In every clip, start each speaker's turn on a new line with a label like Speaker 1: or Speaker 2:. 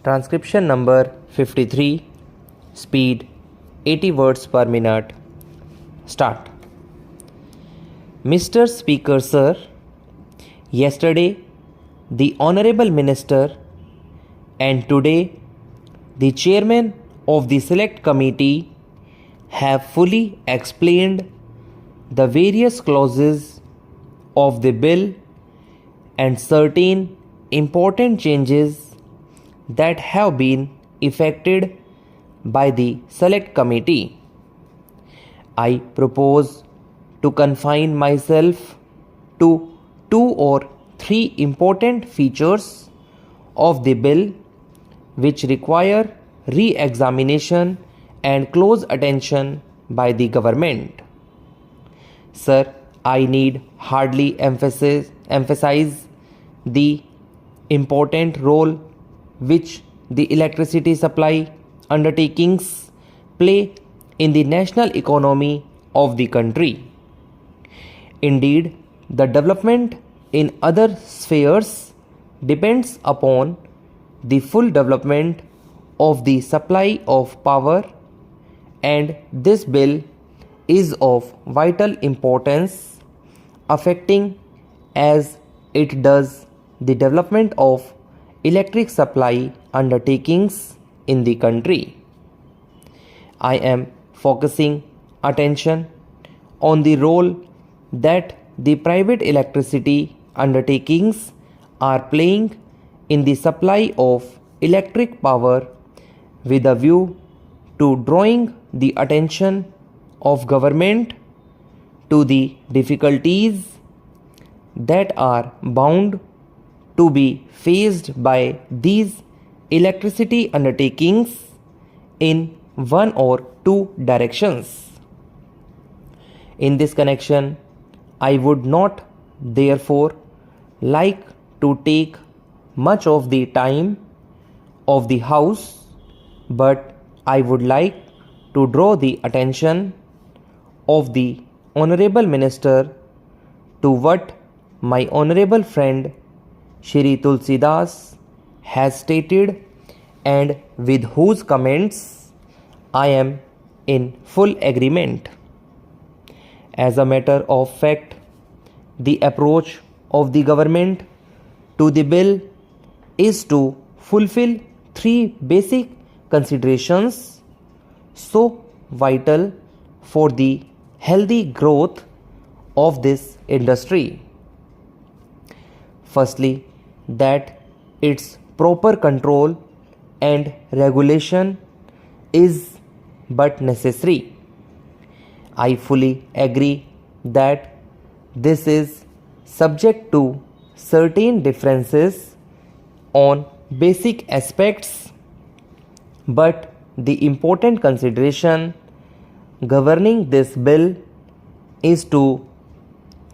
Speaker 1: Transcription number 53, speed 80 words per minute. Start. Mr. Speaker Sir, yesterday the Honorable Minister and today the Chairman of the Select Committee have fully explained the various clauses of the bill and certain important changes that have been effected by the Select Committee. I propose to confine myself to 2 or 3 important features of the bill which require re-examination and close attention by the government. Sir, I need hardly emphasize the important role which the electricity supply undertakings play in the national economy of the country. Indeed, the development in other spheres depends upon the full development of the supply of power, and this bill is of vital importance, affecting as it does the development of electric supply undertakings in the country. I am focusing attention on the role that the private electricity undertakings are playing in the supply of electric power with a view to drawing the attention of government to the difficulties that are bound to be faced by these electricity undertakings in one or two directions. In this connection, I would not therefore like to take much of the time of the House, but I would like to draw the attention of the Honorable Minister to what my honorable friend Shri Tulsidas has stated and with whose comments I am in full agreement. As a matter of fact, the approach of the government to the bill is to fulfill 3 basic considerations so vital for the healthy growth of this industry. Firstly, that its proper control and regulation is but necessary. I fully agree that this is subject to certain differences on basic aspects, but the important consideration governing this bill is to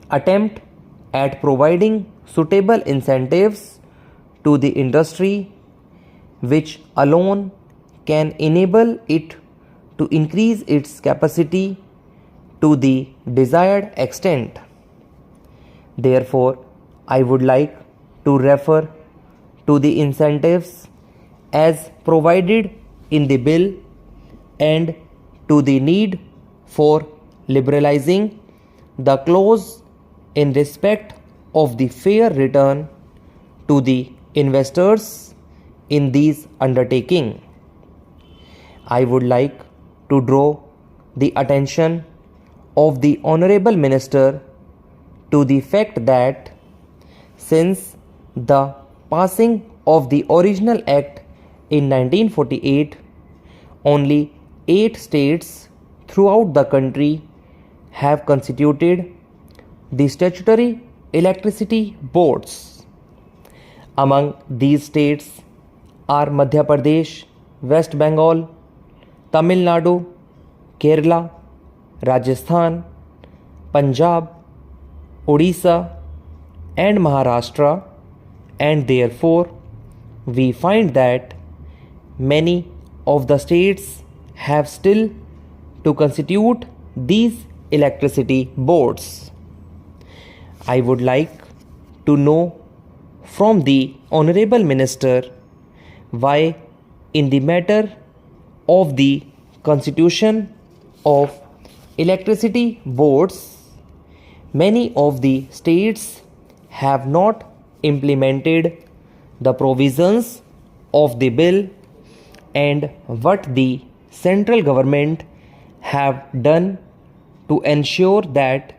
Speaker 1: attempt at providing suitable incentives to the industry which alone can enable it to increase its capacity to the desired extent. Therefore, I would like to refer to the incentives as provided in the bill and to the need for liberalizing the clause in respect of the fair return to the investors in these undertaking. I would like to draw the attention of the Honorable Minister to the fact that since the passing of the original act in 1948, only 8 states throughout the country have constituted the statutory electricity boards. Among these states are Madhya Pradesh, West Bengal, Tamil Nadu, Kerala, Rajasthan, Punjab, Odisha and Maharashtra, and therefore we find that many of the states have still to constitute these electricity boards. I would like to know from the Honorable Minister why in the matter of the constitution of electricity boards, many of the states have not implemented the provisions of the bill, and what the central government have done to ensure that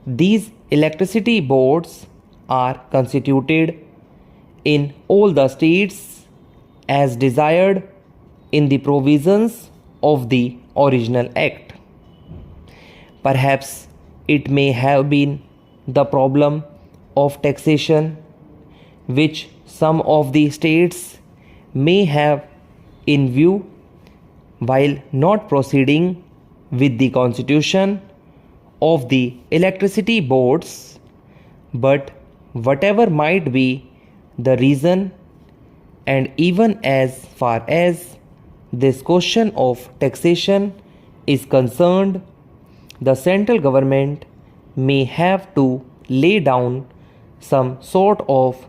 Speaker 1: these electricity boards are constituted in all the states as desired in the provisions of the original act. Perhaps it may have been the problem of taxation which some of the states may have in view while not proceeding with the constitution of the electricity boards, but whatever might be the reason, and even as far as this question of taxation is concerned, the central government may have to lay down some sort of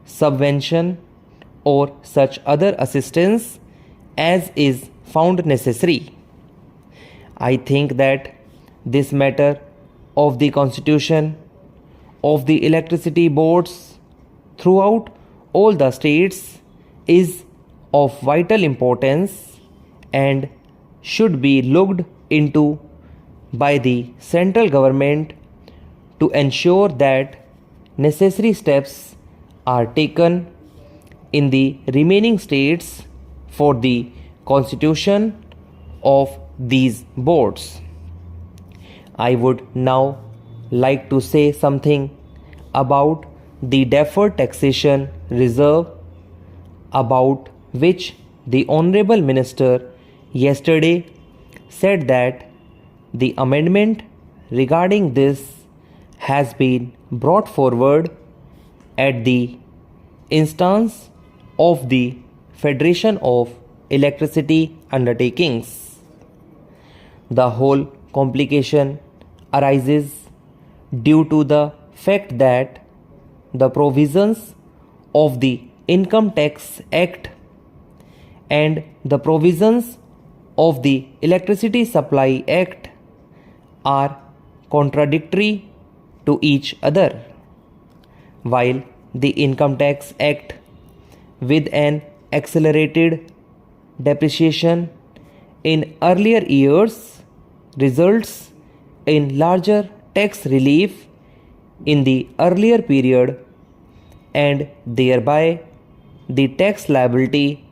Speaker 1: subvention or such other assistance as is found necessary. I think that this matter of the constitution of the electricity boards throughout all the states is of vital importance and should be looked into by the central government to ensure that necessary steps are taken in the remaining states for the constitution of these boards. I would now like to say something about the deferred taxation reserve, about which the Honorable Minister yesterday said that the amendment regarding this has been brought forward at the instance of the Federation of Electricity Undertakings. The whole complication arises due to the fact that the provisions of the Income Tax Act and the provisions of the Electricity Supply Act are contradictory to each other. While the Income Tax Act, with an accelerated depreciation in earlier years, results in larger tax relief in the earlier period, and thereby the tax liability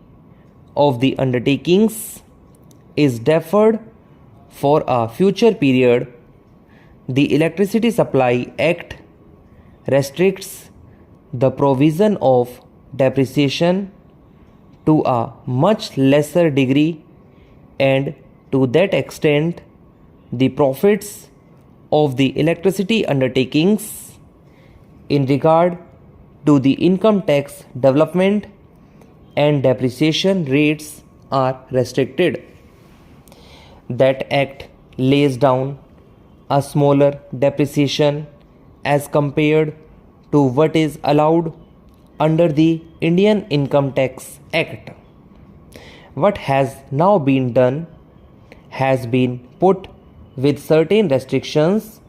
Speaker 1: of the undertakings is deferred for a future period. The Electricity Supply Act restricts the provision of depreciation to a much lesser degree, and to that extent the profits of the electricity undertakings in regard to the income tax development and depreciation rates are restricted. That act lays down a smaller depreciation as compared to what is allowed under the Indian Income Tax Act. What has now been done has been put with certain restrictions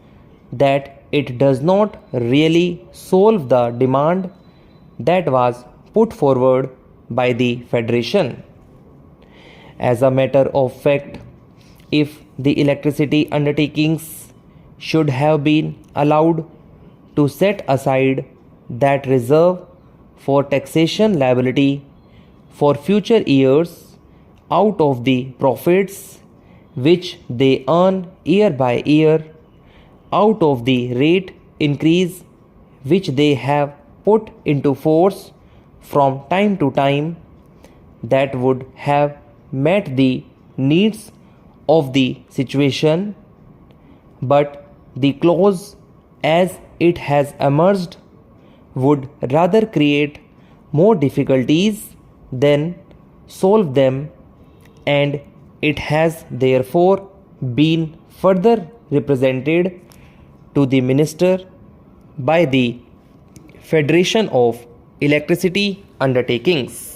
Speaker 1: that it does not really solve the demand that was put forward by the Federation. As a matter of fact, if the electricity undertakings should have been allowed to set aside that reserve for taxation liability for future years out of the profits which they earn year by year, out of the rate increase which they have put into force from time to time, that would have met the needs of the situation, but the clause as it has emerged would rather create more difficulties than solve them, and it has therefore been further represented to the Minister by the Federation of Electricity Undertakings.